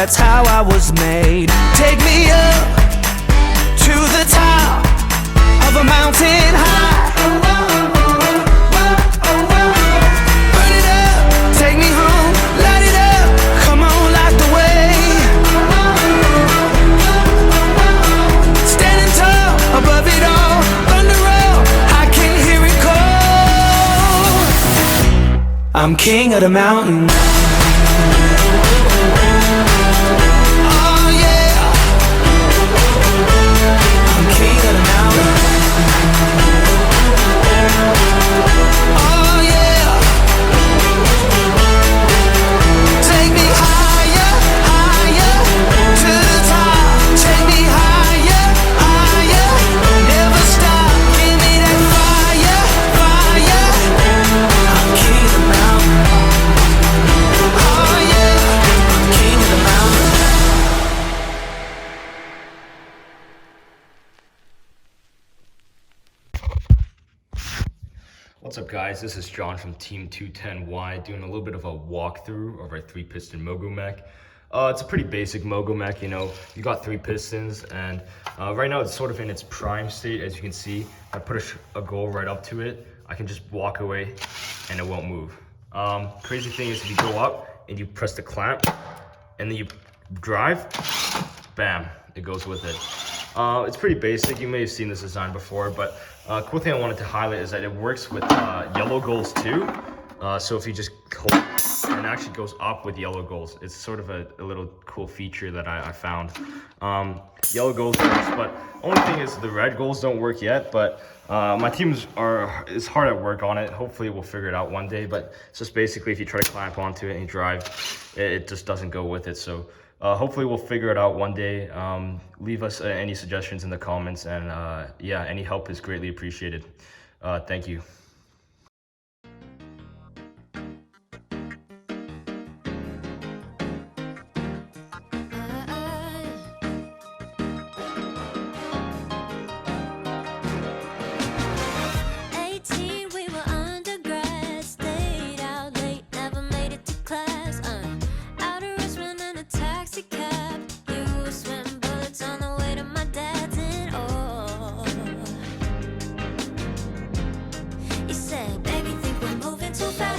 that's how I was made. Take me up to the top of a mountain high. Burn it up, take me home, light it up, come on, light the way. Standing tall above it all, thunder roll, I can hear it call. I'm king of the mountain. What's up guys, this is John from Team 210Y doing a little bit of a walkthrough of our 3-piston Mogo Mech. It's a pretty basic Mogo Mech, you know, you got 3 pistons and right now it's sort of in its prime state. As you can see, I put a goal right up to it, I can just walk away and it won't move. Crazy thing is if you go up and you press the clamp and then you drive, bam, it goes with it. It's pretty basic, you may have seen this design before, but cool thing I wanted to highlight is that it works with yellow goals too. So if you just hold it, it actually goes up with yellow goals. It's sort of a little cool feature that I found. Yellow goals works, but only thing is the red goals don't work yet, but my team is hard at work on it. Hopefully we'll figure it out one day, but it's just basically if you try to clamp onto it and you drive, it just doesn't go with it. So hopefully we'll figure it out one day. Leave us any suggestions in the comments, and yeah, any help is greatly appreciated. Thank you. Too fast.